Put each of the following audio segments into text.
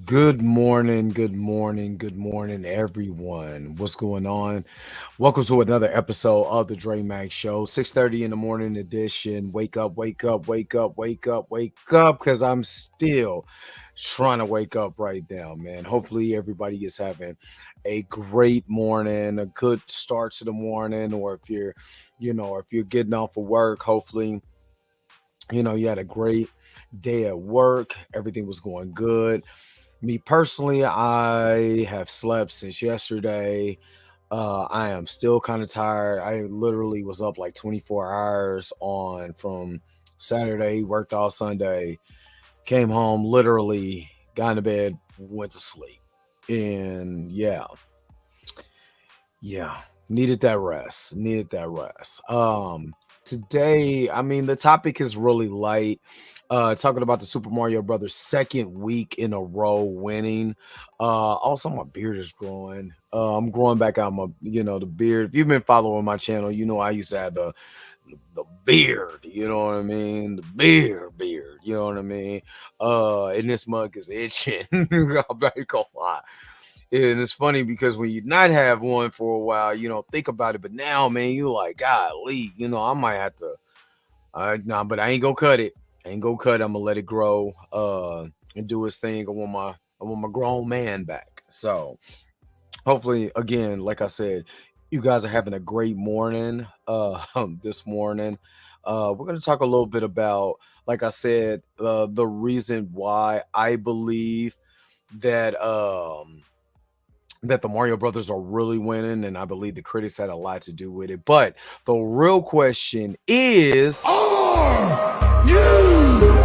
Good morning, everyone. What's going on? Welcome to another episode of the Dre Max Show, 6:30 in the morning edition. Wake up, wake up, wake up, wake up, wake up, because I'm still trying to wake up right now, man. Hopefully, everybody is having a great morning, a good start to the morning, or if you're getting off of work, hopefully, you had a great day at work. Everything was going good. Me personally, I have slept since yesterday. I am still kind of tired. I literally was up like 24 hours on from Saturday, worked all Sunday, came home, literally got into bed, went to sleep. And yeah, needed that rest. Needed that rest. Today, I mean, the topic is really light. Talking about the Super Mario Brothers second week in a row winning. Also my beard is growing. I'm growing back out the beard. If you've been following my channel, you know I used to have the beard, you know what I mean? The beard, you know what I mean? And this mug is itching. I'm not gonna lie. And it's funny because when you not have one for a while, you don't think about it. But now, man, you like, golly, I might have to. Nah, but I ain't gonna cut it. I ain't gonna cut it. I'm gonna let it grow. And do his thing. I want my grown man back. So hopefully, again, like I said, you guys are having a great morning. This morning, we're gonna talk a little bit about, like I said, the reason why I believe that that the Mario Brothers are really winning, and I believe the critics had a lot to do with it. But the real question is, Are you ready?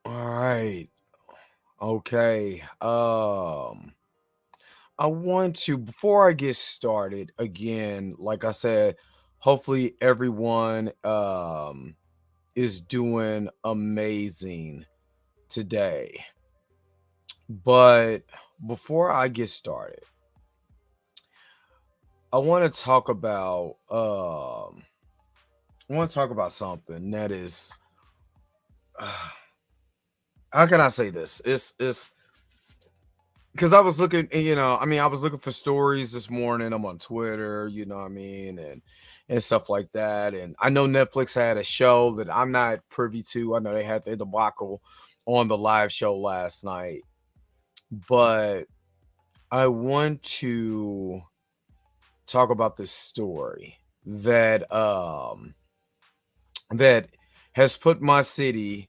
all right, okay. I want to, before I get started, again, like I said, hopefully everyone is doing amazing today. But before I get started, I want to talk about something that is how can I say this? It's because I was looking, and, I was looking for stories this morning. I'm on Twitter, and stuff like that. And I know Netflix had a show that I'm not privy to. I know they had the debacle on the live show last night, but I want to talk about this story that has put my city,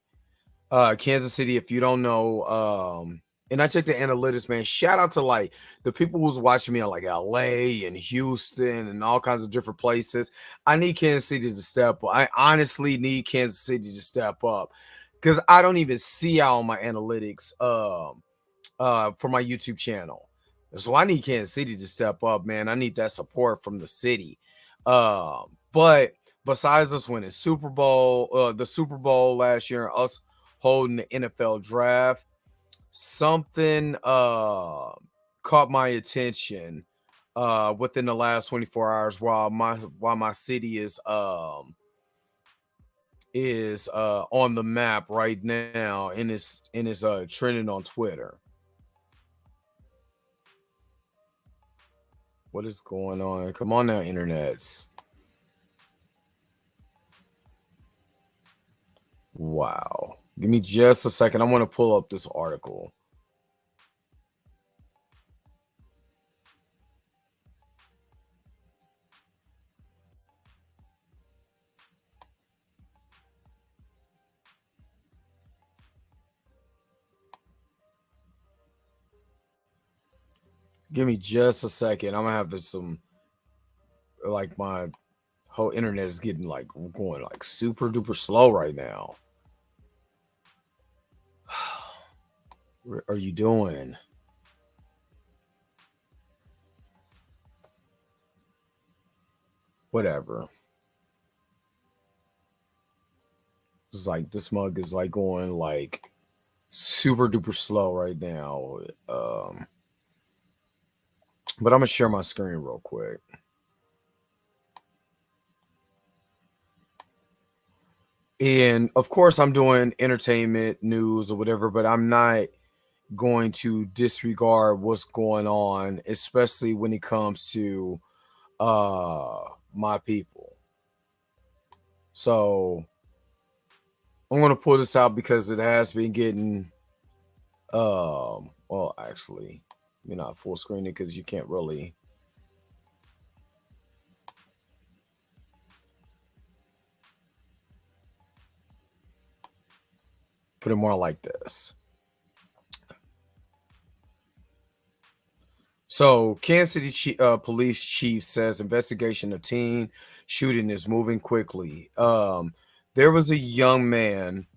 Kansas City, if you don't know, and I checked the analytics, man. Shout out to like the people who's watching me on like LA and Houston and all kinds of different places. I need Kansas City to step up. I honestly need Kansas City to step up because I don't even see out on my analytics for my YouTube channel. So I need Kansas City to step up, man. I need that support from the city. But besides us winning the Super Bowl last year, and us holding the NFL draft, something caught my attention within the last 24 hours while my city is on the map right now and is trending on Twitter. What is going on? Come on now, internets. Wow. Give me just a second. I want to pull up this article. Give me just a second. I'm gonna have some like my whole internet is getting like going like super duper slow right now. What are you doing? Whatever. It's like this mug is like going like super duper slow right now. But I'm gonna share my screen real quick. And of course, I'm doing entertainment news or whatever, but I'm not going to disregard what's going on, especially when it comes to my people. So I'm gonna pull this out because it has been getting well, actually, you're not full screening because you can't really put it more like this. So, Kansas City police chief says investigation of teen shooting is moving quickly. There was a young man,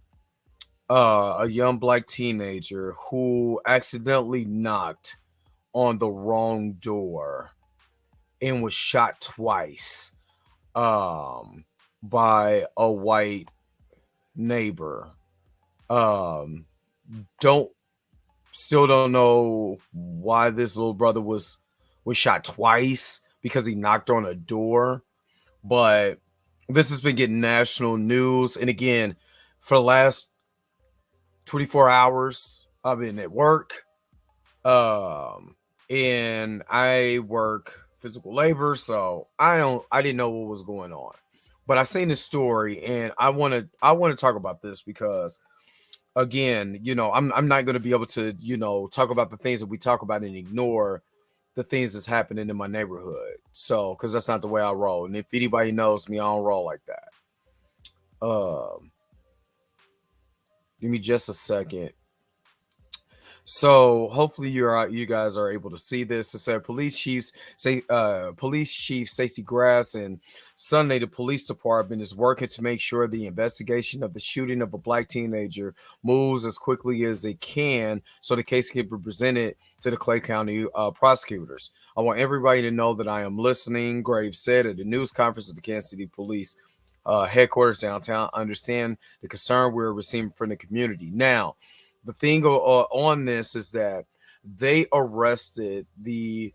a young black teenager who accidentally knocked on the wrong door and was shot twice by a white neighbor. Um, don't Still don't know why this little brother was shot twice because he knocked on a door, but this has been getting national news. And again, for the last 24 hours, I've been at work. And I work physical labor, so I didn't know what was going on. But I seen this story and I want to talk about this because again, I'm not going to be able to, talk about the things that we talk about and ignore the things that's happening in my neighborhood. So, because that's not the way I roll. And if anybody knows me, I don't roll like that. Give me just a second. So hopefully you guys are able to see this. It said police chief Stacey Grass and Sunday the police department is working to make sure the investigation of the shooting of a black teenager moves as quickly as it can so the case can be presented to the Clay County prosecutors. I want everybody to know that I am listening, Graves said at the news conference at the Kansas City Police headquarters downtown. I understand the concern we're receiving from the community. Now, the thing on this is that they arrested the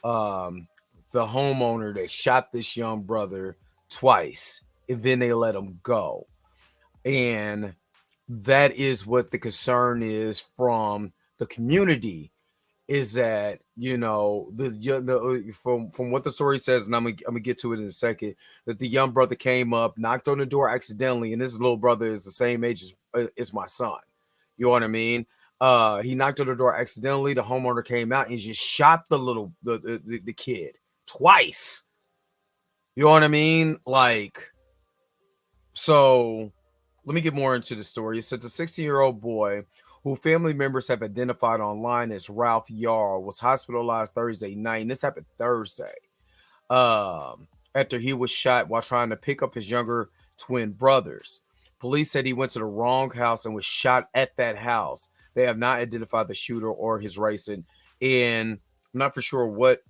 homeowner that shot this young brother twice, and then they let him go. And that is what the concern is from the community, is that from what the story says, and I'm gonna get to it in a second, that the young brother came up, knocked on the door accidentally, and this little brother is the same age as my son. You know what I mean? He knocked on the door accidentally. The homeowner came out and just shot the kid twice. You know what I mean? Like, so let me get more into the story. It said the 16-year-old boy, who family members have identified online as Ralph Yarl, was hospitalized Thursday night. And this happened Thursday. After he was shot while trying to pick up his younger twin brothers. Police said he went to the wrong house and was shot at that house. They have not identified the shooter or his race. And I'm not for sure what.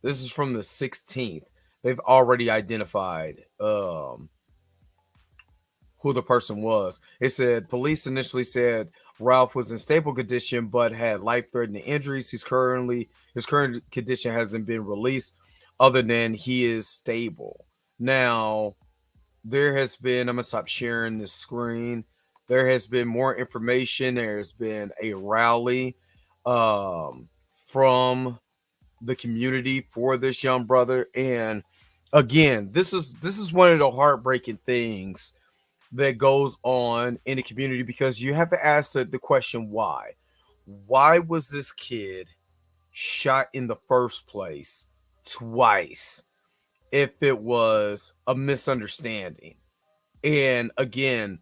This is from the 16th. They've already identified who the person was. It said police initially said Ralph was in stable condition but had life-threatening injuries. His current condition hasn't been released, other than he is stable. Now, there has been, I'm gonna stop sharing this screen. There has been more information. There's been a rally from the community for this young brother. And again, this is one of the heartbreaking things that goes on in the community, because you have to ask the question why. Why was this kid shot in the first place twice if it was a misunderstanding? And again,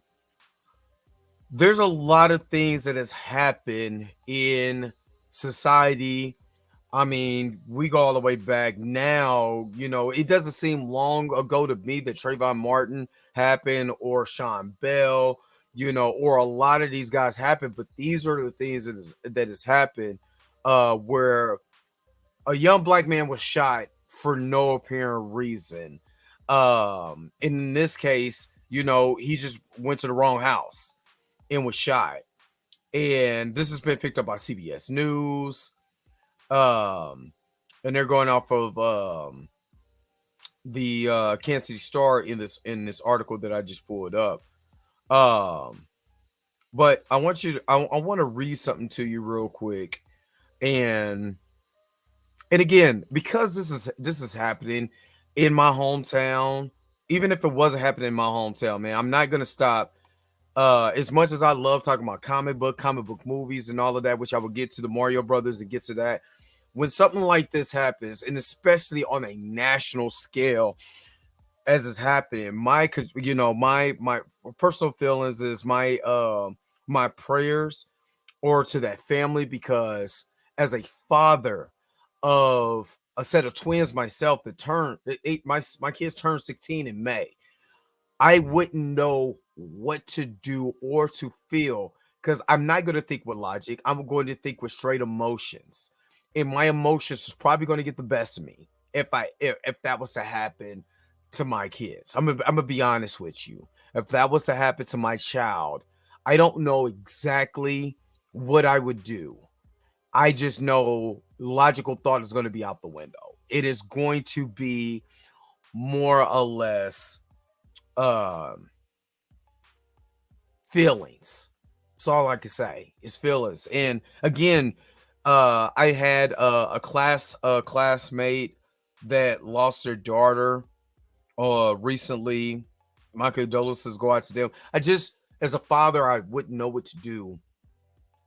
there's a lot of things that has happened in society. I mean, we go all the way back now. It doesn't seem long ago to me that Trayvon Martin happened, or Sean Bell, or a lot of these guys happened. But these are the things that has happened where a young black man was shot for no apparent reason. In this case, he just went to the wrong house and was shot. And this has been picked up by CBS News. And they're going off of the Kansas City Star in this article that I just pulled up. But I want to read something to you real quick. And again, because this is happening in my hometown, even if it wasn't happening in my hometown, man, I'm not gonna stop. As much as I love talking about comic book movies and all of that, which I will get to the Mario Brothers and get to that. When something like this happens, and especially on a national scale, as it's happening, my personal feelings is my prayers or to that family, because as a father of a set of twins myself that my kids turned 16 in May, I wouldn't know what to do or to feel, because I'm not going to think with logic. I'm going to think with straight emotions, and my emotions is probably going to get the best of me if that was to happen to my kids. I'm gonna be honest with you. If that was to happen to my child, I don't know exactly what I would do. I just know logical thought is going to be out the window. It is going to be more or less um feelings. That's all I can say is feelings. And again, I had a classmate that lost their daughter recently. My condolences go out to them. I just, as a father, I wouldn't know what to do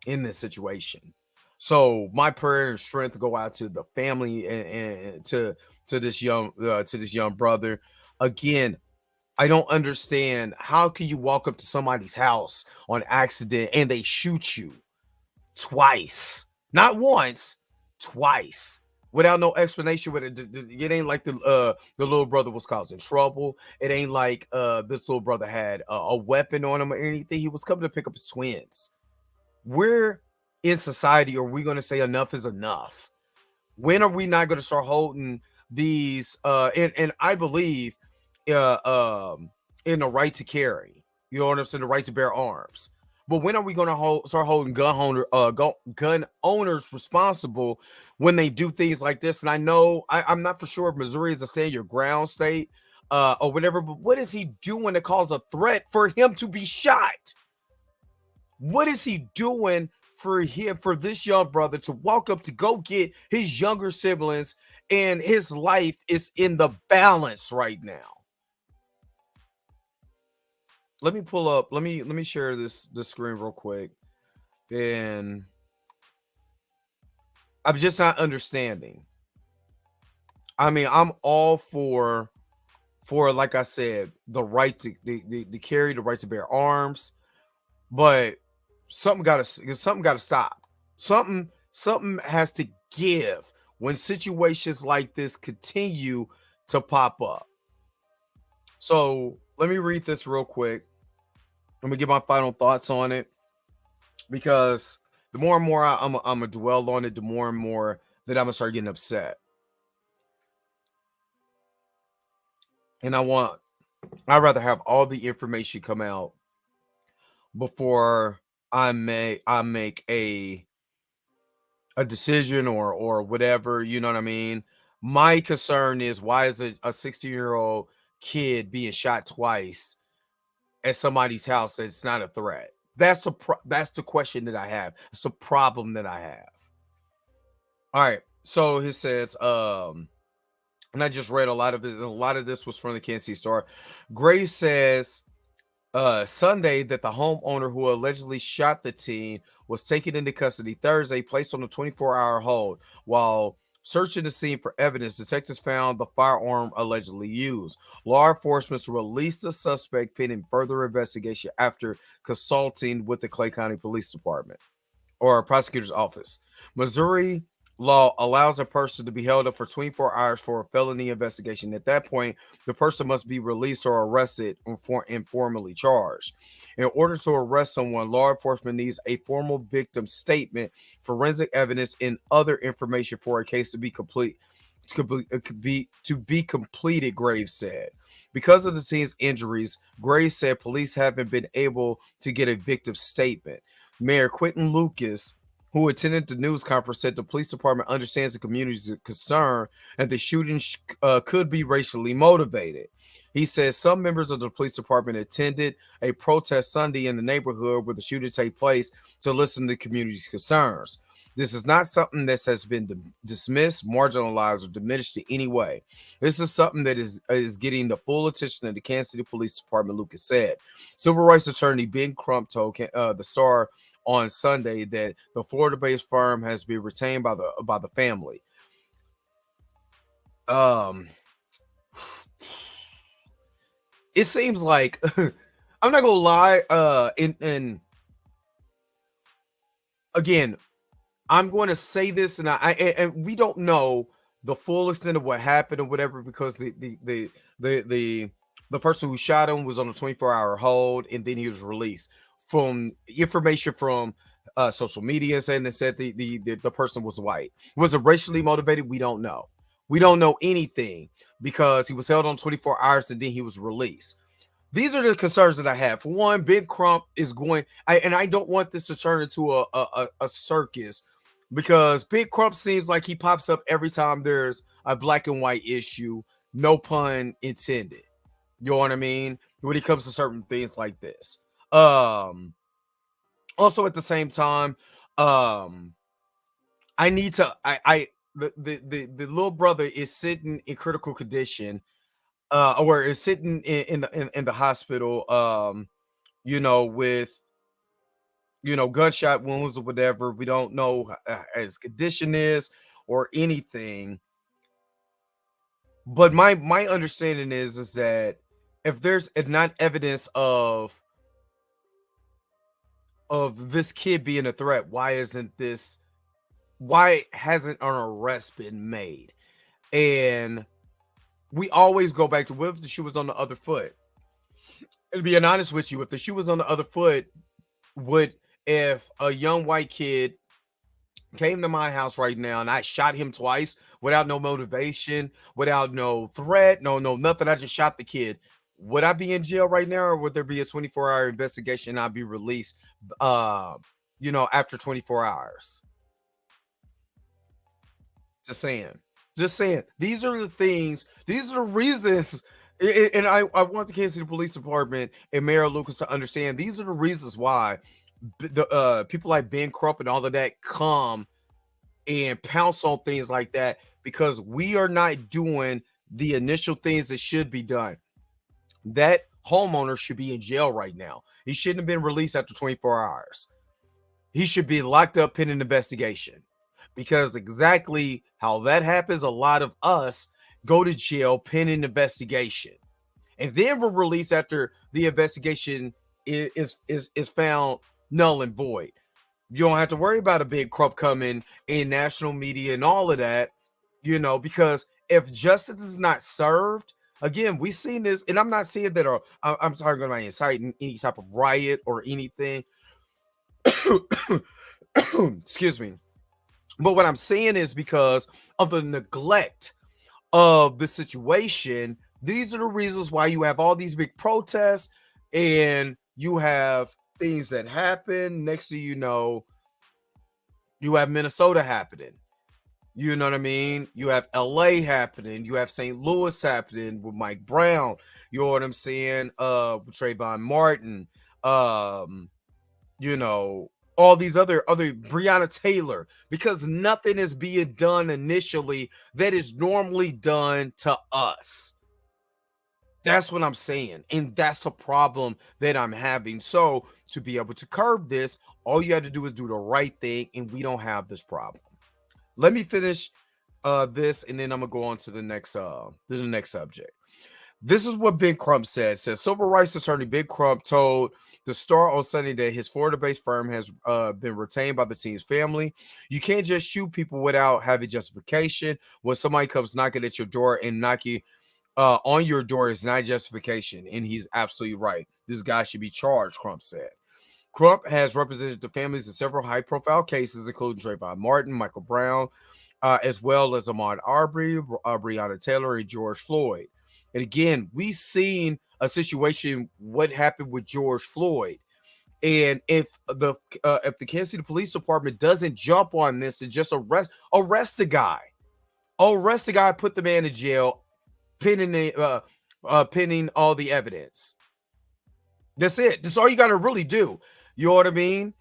in this situation. So my prayer and strength go out to the family and to this young brother. Again, I don't understand, how can you walk up to somebody's house on accident and they shoot you twice, not once, twice, without no explanation. With it ain't like the little brother was causing trouble. It ain't like this little brother had a weapon on him or anything. He was coming to pick up his twins. Where in society are we going to say enough is enough? When are we not going to start holding these and I believe in the right to carry, you know what I'm saying, the right to bear arms. But when are we going to start holding gun owners responsible when they do things like this? And I know I'm not for sure if Missouri is a stand your ground state or whatever, but what is he doing to cause a threat for him to be shot? What is he doing for this young brother to walk up to go get his younger siblings, and his life is in the balance right now? Let me pull up, let me share this screen real quick. And I'm just not understanding. I mean, I'm all for like I said, the right to carry, the right to bear arms, but something gotta stop. Something has to give when situations like this continue to pop up. So let me read this real quick. Let me get my final thoughts on it, because the more and more I'm gonna dwell on it, the more and more that I'm gonna start getting upset. And I'd rather have all the information come out before I make a decision or whatever, you know what I mean? My concern is, why is a 16-year-old kid being shot twice at somebody's house that's not a threat? That's the question that I have. It's the problem that I have. All right. So he says, and I just read a lot of it. A lot of this was from the Kansas City Star. Grace says Sunday that the homeowner who allegedly shot the teen was taken into custody Thursday, placed on a 24-hour hold. While searching the scene for evidence, detectives found the firearm allegedly used. Law enforcement released the suspect pending further investigation after consulting with the Clay County Police Department or prosecutor's office. Missouri law allows a person to be held up for 24 hours for a felony investigation. At that point, the person must be released or arrested or informally charged. In order to arrest someone, law enforcement needs a formal victim statement, forensic evidence, and other information for a case to be complete. To be completed, Graves said. Because of the teen's injuries, Graves said police haven't been able to get a victim statement. Mayor Quentin Lucas, who attended the news conference, said the police department understands the community's concern and the shooting could be racially motivated. He says some members of the police department attended a protest Sunday in the neighborhood where the shooting took place to listen to the community's concerns. This is not something that has been dismissed, marginalized, or diminished in any way. This is something that is getting the full attention of the Kansas City Police Department, Lucas said. Civil rights attorney Ben Crump told the Star on Sunday that the Florida-based firm has been retained by the family. It seems like I'm not gonna lie. And again, I'm going to say this, and and we don't know the full extent of what happened or whatever, because the person who shot him was on a 24-hour hold, and then he was released. From information from social media saying that said the person was white. Was it racially motivated? We don't know. We don't know anything, because he was held on 24 hours and then he was released. these are the concerns that I have. For one, Big Crump is going, and I don't want this to turn into a circus, because Big Crump seems like he pops up every time there's a black and white issue. No pun intended. You know what I mean? When it comes to certain things like this. Um, Also at the same time, um, I need to I the little brother is sitting in critical condition, or is sitting in the hospital, with gunshot wounds or whatever. We don't know his condition is or anything. But my understanding is that if there's not evidence of this kid being a threat, why hasn't an arrest been made? And we always go back to, what if the shoe was on the other foot? And being honest with you, if the shoe was on the other foot, if a young white kid came to my house right now and I shot him twice without no motivation, without no threat, no nothing, I just shot the kid, would I be in jail right now, or would there be a 24-hour investigation and I'd be released after 24 hours? Just saying. Just saying. These are the things, these are the reasons. And I want the Kansas City Police Department and Mayor Lucas to understand, these are the reasons why the people like Ben Crump and all of that come and pounce on things like that, because we are not doing the initial things that should be done. That homeowner should be in jail right now. He shouldn't have been released after 24 hours. He should be locked up pending investigation, because exactly how that happens, a lot of us go to jail pending investigation, and then we're released after the investigation is found null and void. You don't have to worry about a Big Crump coming in national media and all of that, because if justice is not served, again, we've seen this, and I'm not saying that I'm talking about inciting any type of riot or anything. Excuse me. But what I'm saying is, because of the neglect of the situation, these are the reasons why you have all these big protests, and you have things that happen. Next thing you know, you have Minnesota happening. You know what I mean? You have LA happening. You have St. Louis happening with Mike Brown. You know what I'm saying? With Trayvon Martin. All these other Breonna Taylor, because nothing is being done initially that is normally done to us. That's what I'm saying. And that's a problem that I'm having. So to be able to curb this, all you have to do is do the right thing, and we don't have this problem. Let me finish this, and then I'm gonna go on to the next subject. This is what Big Crump said. Says civil rights attorney Big Crump told the Star on Sunday that his Florida-based firm has been retained by the team's family. You can't just shoot people without having justification. When somebody comes knocking at your door and knocking on your door is not justification, and he's absolutely right. This guy should be charged, Crump said. Crump has represented the families in several high-profile cases, including Trayvon Martin, Michael Brown, as well as Ahmaud Arbery, Breonna Taylor, and George Floyd. And again, we've seen a situation, what happened with George Floyd. And if the Kansas City Police Department doesn't jump on this and just arrest the guy, put the man in jail, pending all the evidence. That's it. That's all you got to really do. You know what I mean?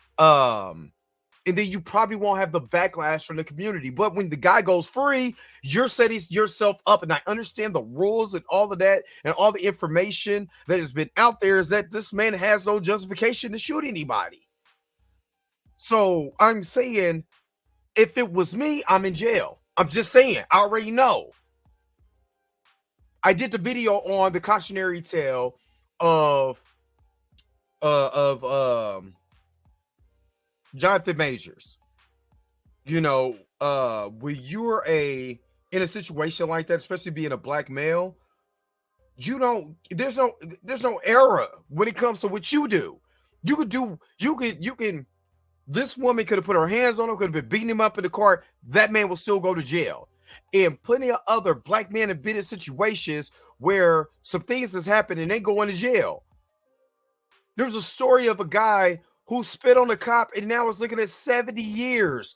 And then you probably won't have the backlash from the community. But when the guy goes free, you're setting yourself up. And I understand the rules and all of that, and all the information that has been out there is that this man has no justification to shoot anybody. So I'm saying, if it was me, I'm in jail. I'm just saying, I already know. I did the video on the cautionary tale of Jonathan Majors. When you're in a situation like that, especially being a black male, there's no error when it comes to what you do. This woman could have put her hands on him, could have been beating him up in the car. That man will still go to jail. and plenty of other black men have been in situations where some things has happened and they go into jail. There's a story of a guy who spit on a cop and now is looking at 70 years.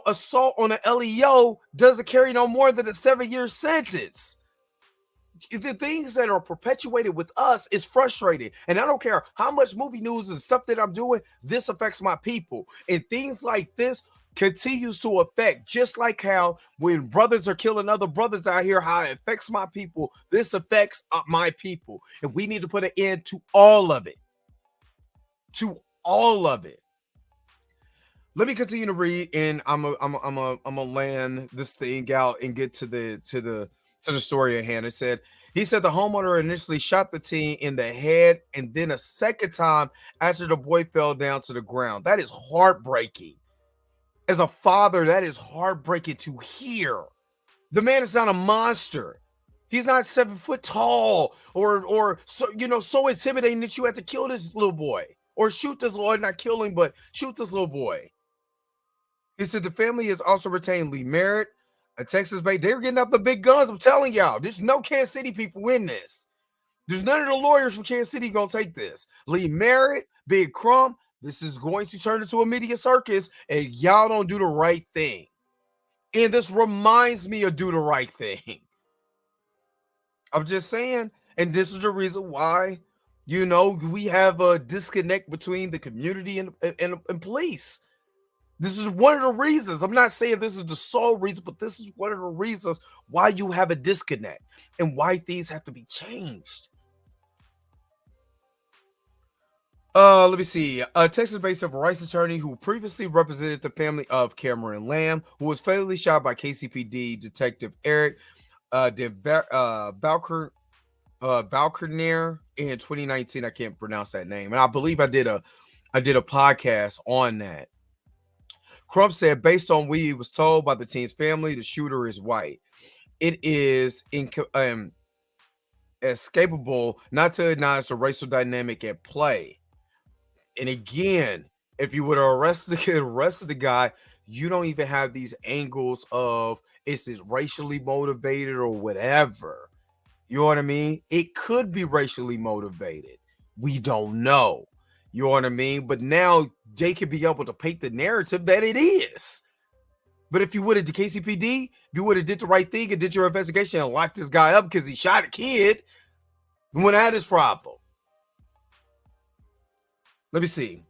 Assault on an LEO doesn't carry no more than a 7-year sentence. The things that are perpetuated with us is frustrating. And I don't care how much movie news and stuff that I'm doing, this affects my people. And things like this continues to affect, just like how when brothers are killing other brothers out here, how it affects my people, this affects my people. And we need to put an end to all of it. To all of it. Let me continue to read, and I'm a land this thing out and get to the story at hand. He said the homeowner initially shot the teen in the head and then a second time after the boy fell down to the ground. That is heartbreaking. As a father, that is heartbreaking to hear. The man is not a monster. He's not 7 foot tall or so intimidating that you have to kill this little boy or shoot this little, not kill him, but shoot this little boy. He said the family has also retained Lee Merritt, a Texas-based. They're getting up the big guns. I'm telling y'all, there's no Kansas City people in this. There's none of the lawyers from Kansas City going to take this. Lee Merritt, Big Crumb, this is going to turn into a media circus, and y'all don't do the right thing. And this reminds me of do the right thing. I'm just saying, and this is the reason why, we have a disconnect between the community and police. This is one of the reasons. I'm not saying this is the sole reason, but this is one of the reasons why you have a disconnect and why things have to be changed. Let me see. A Texas-based civil rights attorney who previously represented the family of Cameron Lamb, who was fatally shot by KCPD Detective Eric Balkernier in 2019. I can't pronounce that name, and I believe I did a podcast on that. Crump said, based on what he was told by the teen's family, the shooter is white. It is inescapable not to acknowledge the racial dynamic at play. And again, if you would have arrested the guy, you don't even have these angles of is it racially motivated or whatever. You know what I mean? It could be racially motivated. We don't know. You know what I mean? But now they could be able to paint the narrative that it is. But if you would have, the KCPD, if you would have did the right thing and did your investigation and locked this guy up because he shot a kid, we wouldn't have this problem. Let me see.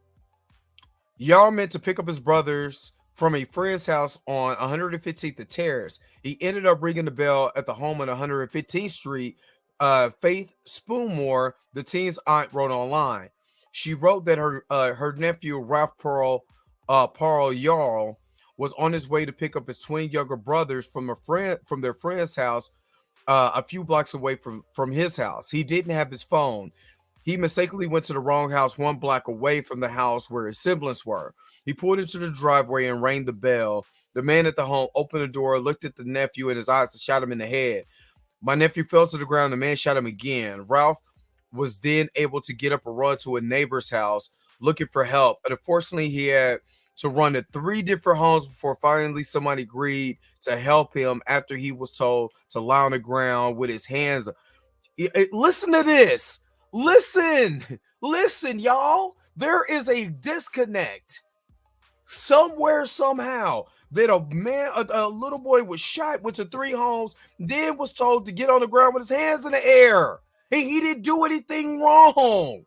Y'all meant to pick up his brothers from a friend's house on 115th and Terrace. He ended up ringing the bell at the home on 115th Street. Faith Spoonmore, the teen's aunt, wrote online. She wrote that her nephew Ralph Pearl Yarl was on his way to pick up his twin younger brothers from their friend's house a few blocks away from his house. He didn't have his phone. He mistakenly went to the wrong house 1 block away from the house where his siblings were. He pulled into the driveway and rang the bell. The man at the home opened the door, looked at the nephew in his eyes, and shot him in the head. My nephew fell to the ground. The man shot him again. Ralph was then able to get up and run to a neighbor's house looking for help. But unfortunately, he had to run to 3 different homes before finally somebody agreed to help him after he was told to lie on the ground with his hands. Listen to this. Listen, y'all. There is a disconnect somewhere, somehow, that a little boy was shot, went to 3 homes, then was told to get on the ground with his hands in the air. He didn't do anything wrong.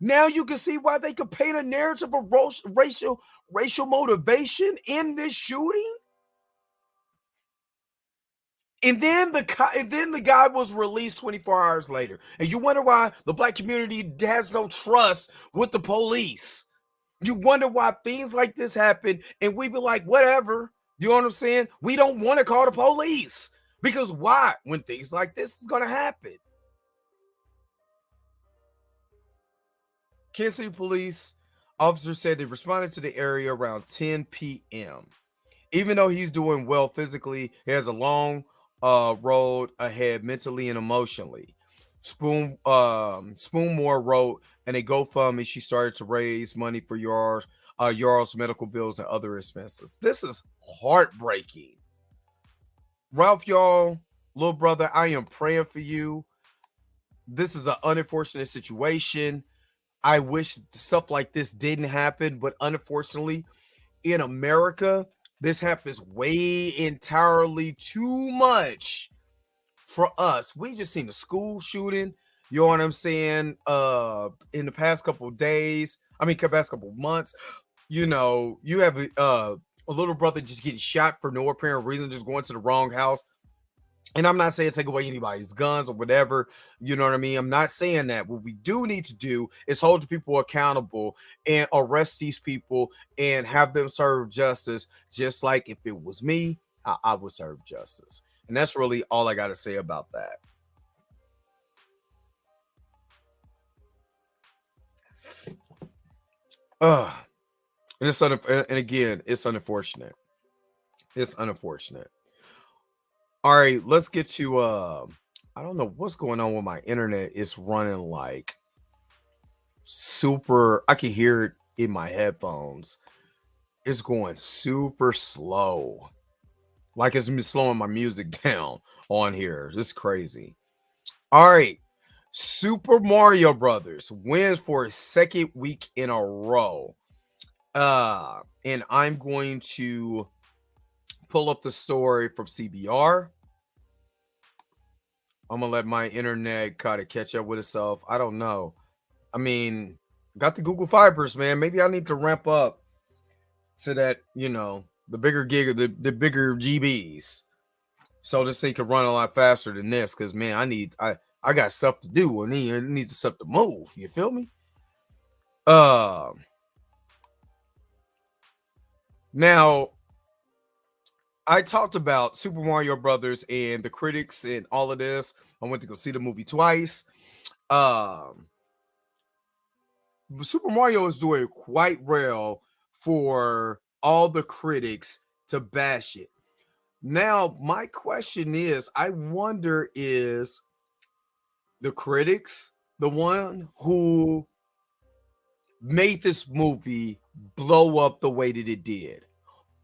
Now you can see why they could paint a narrative of racial motivation in this shooting. And then the guy was released 24 hours later. And you wonder why the black community has no trust with the police. You wonder why things like this happen, and we be like, whatever. You know what I'm saying? We don't want to call the police. Because why? When things like this is going to happen. Kansas City police officers said they responded to the area around 10 p.m. Even though he's doing well physically, he has a long road ahead mentally and emotionally. Spoonmore wrote in a GoFundMe she started to raise money for Yarl's medical bills and other expenses. This is heartbreaking. Ralph, y'all, little brother, I am praying for you. This is an unfortunate situation. I wish stuff like this didn't happen, but unfortunately, in America, this happens way entirely too much for us. We just seen a school shooting, you know what I'm saying? In the past couple of days, I mean, past couple of months, you have a little brother just getting shot for no apparent reason, just going to the wrong house. And I'm not saying take away anybody's guns or whatever, you know what I mean? I'm not saying that. What we do need to do is hold the people accountable and arrest these people and have them serve justice. Just like if it was me, I would serve justice. And that's really all I got to say about that. And and again, it's unfortunate. It's unfortunate. All right, let's get to I don't know what's going on with my internet. It's running like super. I can hear it in my headphones. It's going super slow. Like it's been slowing my music down on here. It's crazy. All right. Super Mario Brothers wins for a second week in a row. And I'm going to pull up the story from CBR. I'm gonna let my internet kind of catch up with itself. I don't know. I mean, got the Google Fibers, man. Maybe I need to ramp up to that, the bigger gig, the bigger GBs, so this thing could run a lot faster than this. Because man, I got stuff to do. I need the stuff to move. You feel me? Now I talked about Super Mario Brothers and the critics and all of this. I went to go see the movie twice. Super Mario is doing quite well for all the critics to bash it. Now, my question is, I wonder, is the critics the one who made this movie blow up the way that it did?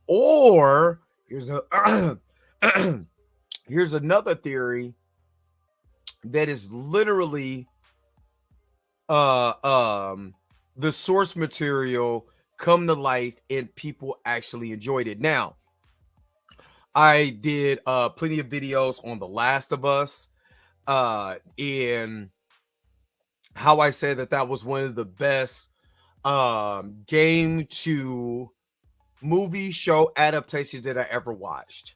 Or here's another theory that is literally the source material come to life and people actually enjoyed it. Now, I did plenty of videos on The Last of Us and how I said that was one of the best game to movie show adaptations that I ever watched.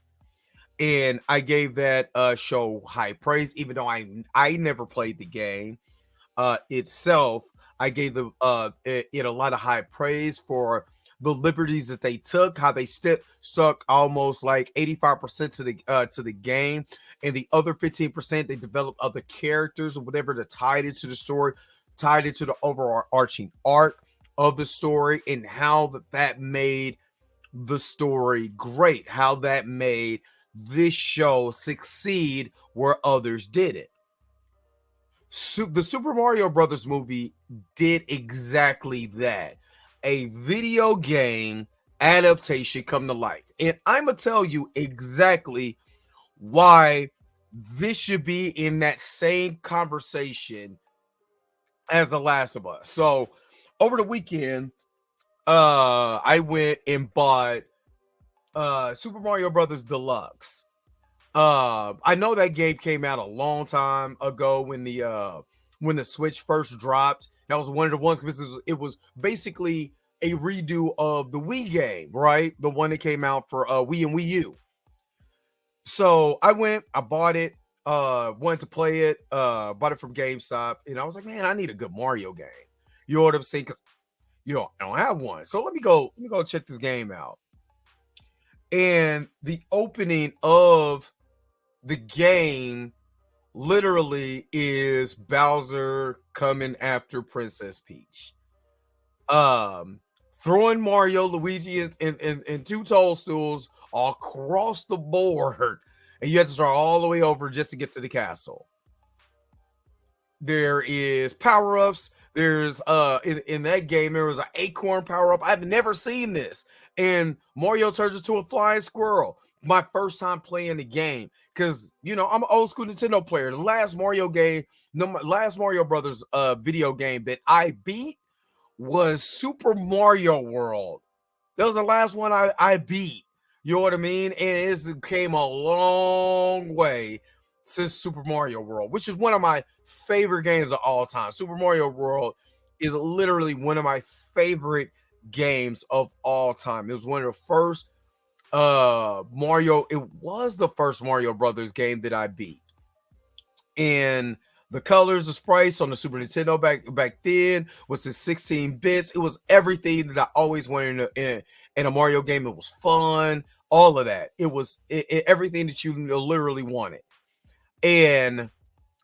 And I gave that show high praise, even though I never played the game itself. I gave it a lot of high praise for the liberties that they took, how they stuck almost like 85% to the game, and the other 15% they developed other characters or whatever that tied into the story, tied into the overarching arc of the story, and how that made the story great, how that made this show succeed where others didn't. The Super Mario Brothers movie did exactly that. A video game adaptation come to life. And I'm going to tell you exactly why this should be in that same conversation as The Last of Us. So, over the weekend, I went and bought Super Mario Brothers Deluxe. I know that game came out a long time ago when the Switch first dropped. That was one of the ones because it was basically a redo of the Wii game, right? The one that came out for Wii and Wii U. So I bought it, wanted to play it, bought it from GameStop, and I was like, man, I need a good Mario game. You know what I'm saying? Because I don't have one. So let me go check this game out. And the opening of the game literally is Bowser coming after Princess Peach, throwing Mario, Luigi, and two toadstools across the board, and you have to start all the way over just to get to the castle. There is power-ups. There's in that game there was an acorn power-up. I've never seen this, and Mario turns into a flying squirrel. my first time playing the game because I'm an old school Nintendo player. The last Mario game, last Mario Brothers video game that I beat was Super Mario World. That was the last one I beat. You know what I mean? And it came a long way since Super Mario World, which is one of my favorite games of all time. Super Mario World is literally one of my favorite games of all time. It was one of the first Mario. It was the first Mario Brothers game that I beat. And the colors, the sprites on the Super Nintendo back then was the 16 bits. It was everything that I always wanted in a Mario game. It was fun, all of that. It was everything that you literally wanted. And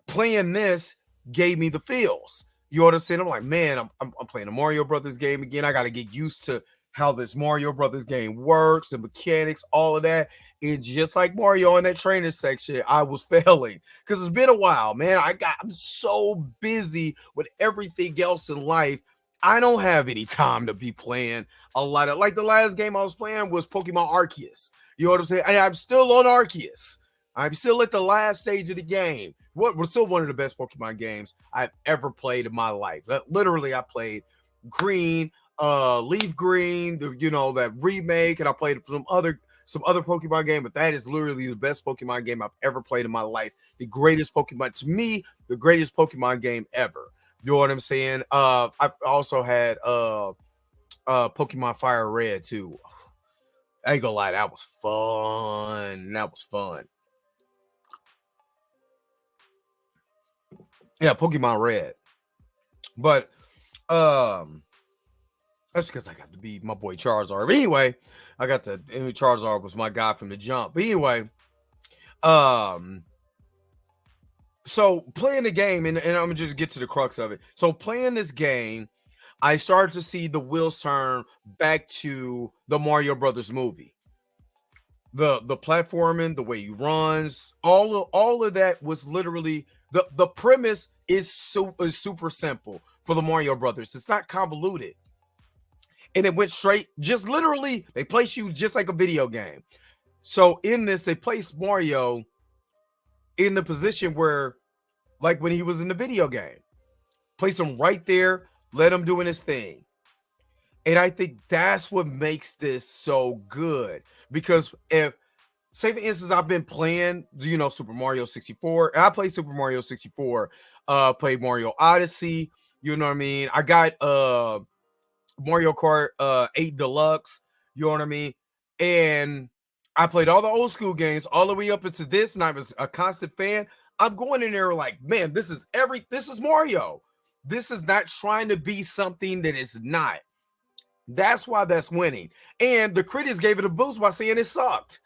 playing this gave me the feels. You know what I'm saying? I'm like, man, I'm playing a Mario Brothers game again. I got to get used to how this Mario Brothers game works, the mechanics, all of that. And just like Mario in that training section, I was failing because it's been a while, man. I'm so busy with everything else in life. I don't have any time to be playing a lot of, like the last game I was playing was Pokemon Arceus. You know what I'm saying? And I'm still on Arceus. I'm still at the last stage of the game. We're still one of the best Pokemon games I've ever played in my life. Literally, I played Green, Leaf Green, that remake, and I played some other Pokemon game, but that is literally the best Pokemon game I've ever played in my life. The greatest Pokemon, to me, the greatest Pokemon game ever. You know what I'm saying? I also had Pokemon Fire Red too. I ain't gonna lie, that was fun. Yeah, Pokemon Red. But that's because I got to be my boy Charizard. But anyway, I got to Charizard was my guy from the jump. But anyway, so playing the game, and I'm gonna just get to the crux of it. So playing this game, I started to see the wheels turn back to the Mario Brothers movie. The platforming, the way he runs, all of that was literally the premise is super simple for the Mario Brothers. It's not convoluted. And it went straight, just literally, they place you just like a video game. So in this, they place Mario in the position where, like when he was in the video game, place him right there, let him doing his thing. And I think that's what makes this so good. Because if, say for instance, I've been playing, Super Mario 64, and I played Super Mario 64, played Mario Odyssey, you know what I mean? I got Mario Kart 8 Deluxe, you know what I mean? And I played all the old school games all the way up into this, and I was a constant fan. I'm going in there like, man, this is Mario. This is not trying to be something that it's not. That's why that's winning. And the critics gave it a boost by saying it sucked.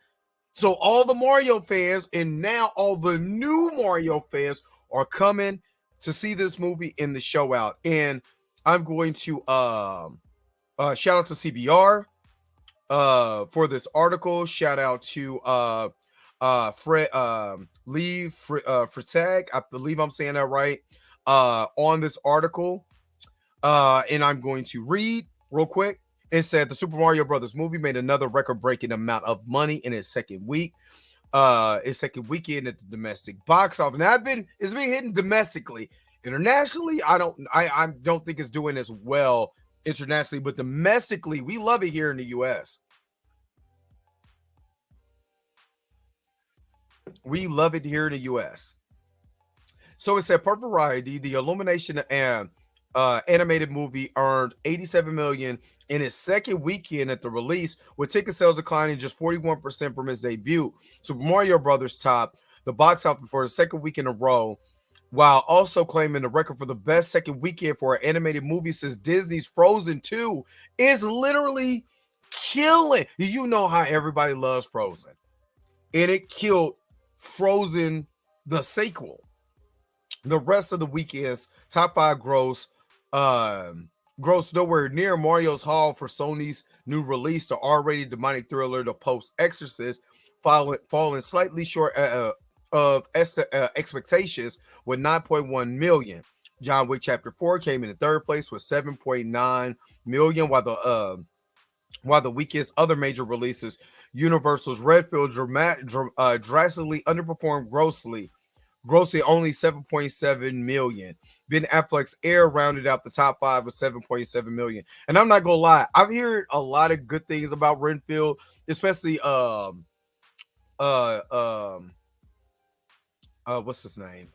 So all the Mario fans and now all the new Mario fans are coming to see this movie in the show out. And I'm going to shout out to CBR for this article. Shout out to Fred Lee Freitag. I believe I'm saying that right. On this article. And I'm going to read real quick. It said the Super Mario Brothers movie made another record-breaking amount of money in its second week. Its second weekend at the domestic box office. Now it's been hitting domestically. Internationally, I don't think it's doing as well internationally, but domestically, we love it here in the US. We love it here in the US. So it said per Variety, the Illumination and animated movie earned $87 million in its second weekend at the release, with ticket sales declining just 41% from its debut. Super Mario Brothers topped the box office for the second week in a row, while also claiming the record for the best second weekend for an animated movie since Disney's Frozen 2. Is literally killing. You know how everybody loves Frozen, and it killed Frozen the sequel. The rest of the weekend's top 5 gross nowhere near Mario's haul for Sony's new release, the R-rated demonic thriller The Post-Exorcist, falling slightly short of expectations with 9.1 million. John Wick Chapter 4 came in third place with 7.9 million, while the weekend's other major releases Universal's Redfield drastically underperformed grossing only 7.7 million. Ben Affleck's Air rounded out the top five with 7.7 million. And I'm not gonna lie, I've heard a lot of good things about Renfield, especially uh um what's his name?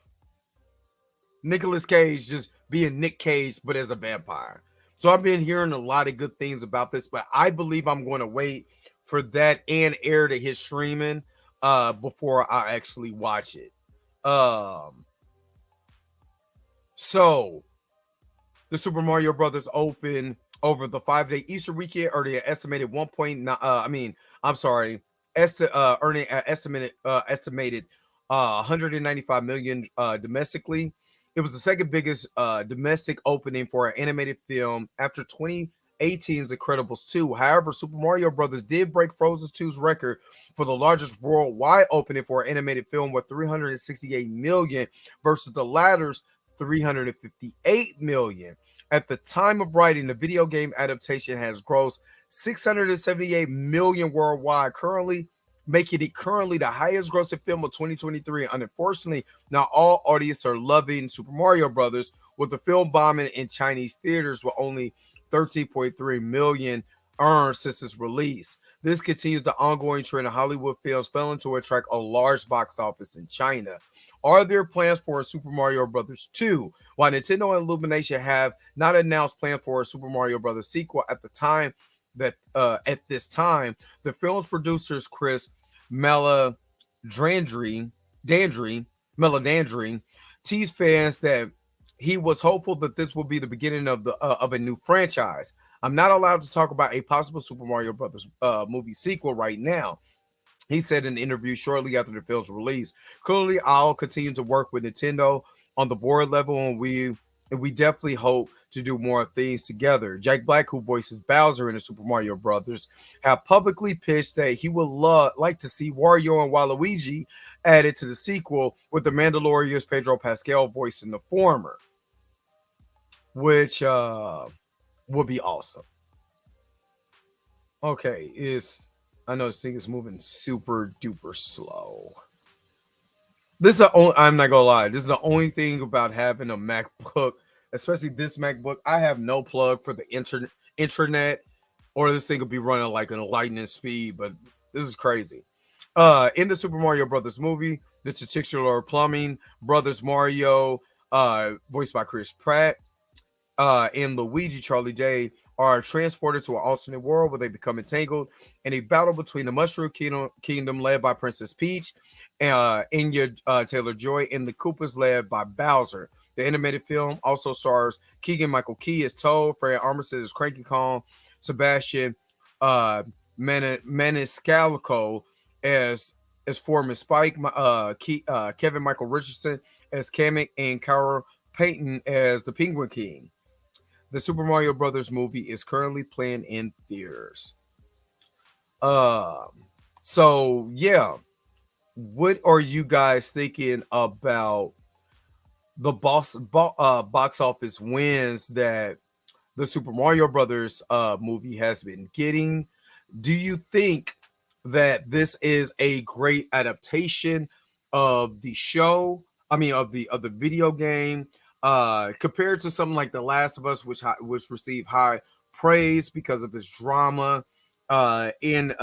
Nicolas Cage just being Nick Cage, but as a vampire. So I've been hearing a lot of good things about this, but I believe I'm going to wait for that and Air to hit streaming before I actually watch it. So the Super Mario Brothers Open over the 5-day Easter weekend earning an estimated 1.9. I'm sorry, earning an estimated 195 million domestically. It was the second biggest domestic opening for an animated film after 2018's Incredibles 2. However, Super Mario Brothers did break Frozen 2's record for the largest worldwide opening for an animated film with 368 million versus the latter's 358 million. At the time of writing, the video game adaptation has grossed 678 million worldwide, making it the highest grossing film of 2023. And unfortunately, not all audiences are loving Super Mario Brothers, with the film bombing in Chinese theaters with only 13.3 million earned since its release. This continues the ongoing trend of Hollywood films failing to attract a large box office in China. Are there plans for a Super Mario Brothers 2? While Nintendo and Illumination have not announced plans for a Super Mario Brothers sequel at this time, the film's producers Chris Meledandri teased fans that he was hopeful that this will be the beginning of a new franchise. I'm not allowed to talk about a possible Super Mario Brothers movie sequel right now, he said in an interview shortly after the film's release. Clearly, I'll continue to work with Nintendo on the board level, and we definitely hope to do more things together. Jack Black, who voices Bowser in the Super Mario Brothers, have publicly pitched that he would like to see Wario and Waluigi added to the sequel, with the Mandalorian's Pedro Pascal voicing the former, which would be awesome. Okay, I know this thing is moving super duper slow. I'm not gonna lie, this is the only thing about having a MacBook, especially this MacBook. I have no plug for the internet, or this thing could be running like a lightning speed, but this is crazy. In the Super Mario Brothers movie, the titular plumbing brothers Mario, voiced by Chris Pratt, and Luigi Charlie Day are transported to an alternate world where they become entangled in a battle between the Mushroom Kingdom led by Princess Peach, Anya Taylor-Joy, and the Koopas led by Bowser. The animated film also stars Keegan-Michael Key as Toad, Fred Armisen as Cranky Kong, Sebastian Maniscalco as Foreman Spike, Kevin Michael Richardson as Kamek, and Carol Payton as the Penguin King. The Super Mario Brothers movie is currently playing in theaters. So yeah, what are you guys thinking about the box office wins that the Super Mario Brothers movie has been getting? Do you think that this is a great adaptation of the show? I mean, of the video game, compared to something like The Last of Us, which received high praise because of its drama, in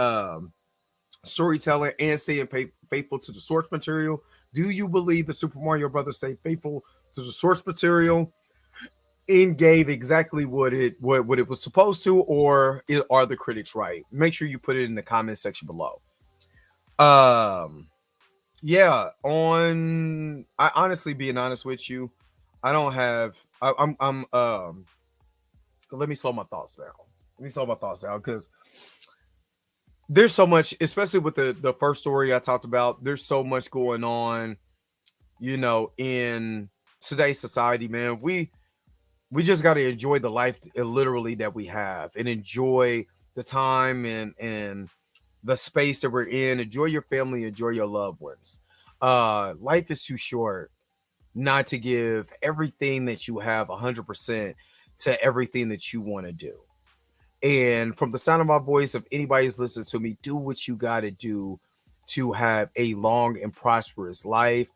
storytelling, and staying faithful to the source material. Do you believe the Super Mario Brothers stayed faithful to the source material and gave exactly what it was supposed to, or are the critics right? Make sure you put it in the comment section below. Yeah, I honestly, being honest with you, I don't have I'm let me slow my thoughts down because there's so much, especially with the first story I talked about. There's so much going on, in today's society, man. We just got to enjoy the life literally that we have, and enjoy the time and the space that we're in. Enjoy your family, enjoy your loved ones. Life is too short not to give everything that you have 100% to everything that you want to do. And from the sound of my voice, if anybody's listening to me, do what you got to do to have a long and prosperous life,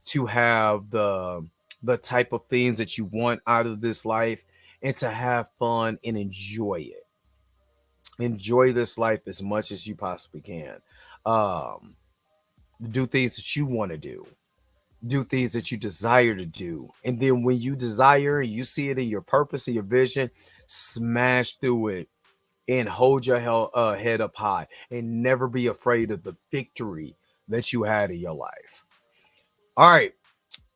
to have the type of things that you want out of this life, and to have fun and enjoy it. Enjoy this life as much as you possibly can. Um, do things that you want to do things that you desire to do. And then when you desire and you see it in your purpose and your vision, smash through it and hold your head up high and never be afraid of the victory that you had in your life. All right,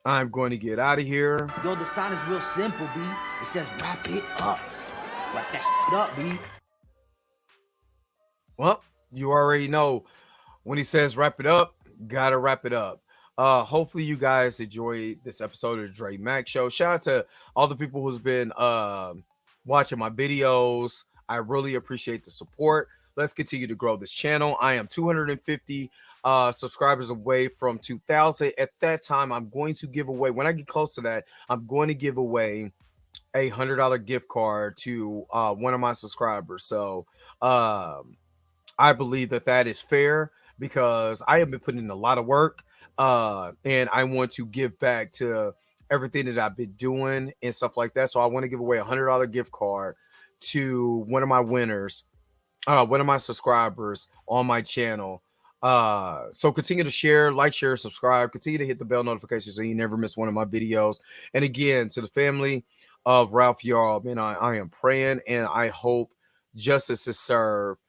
I'm going to get out of here. Yo, the sign is real simple, B. It says wrap it up. Wrap that up, B. Well, you already know when he says wrap it up, gotta wrap it up. Hopefully you guys enjoyed this episode of the Dre Max Show. Shout out to all the people who's been watching my videos. I really appreciate the support. Let's continue to grow this channel. I am 250 subscribers away from 2,000. At that time, I'm going to give away, when I get close to that, I'm going to give away a $100 gift card to one of my subscribers. So I believe that that is fair because I have been putting in a lot of work and I want to give back to everything that I've been doing and stuff like that. So I want to give away a $100 gift card to one of my winners, one of my subscribers on my channel. So continue to share, like, share, subscribe, continue to hit the bell notification so you never miss one of my videos. And again, to the family of Ralph Yarl, man, I am praying and I hope justice is served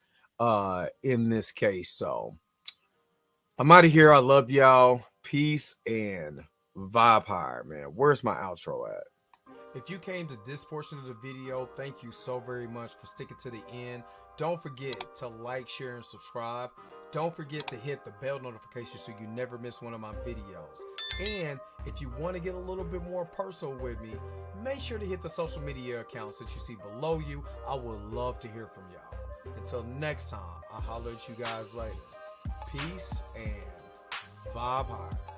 in this case. So I'm out of here. I love y'all. Peace and vibe higher, man. Where's my outro at? If you came to this portion of the video, thank you so very much for sticking to the end. Don't forget to like, share, and subscribe. Don't forget to hit the bell notification so you never miss one of my videos. And if you want to get a little bit more personal with me, make sure to hit the social media accounts that you see below you. I would love to hear from y'all. Until next time, I'll holler at you guys later. Peace and vibe high.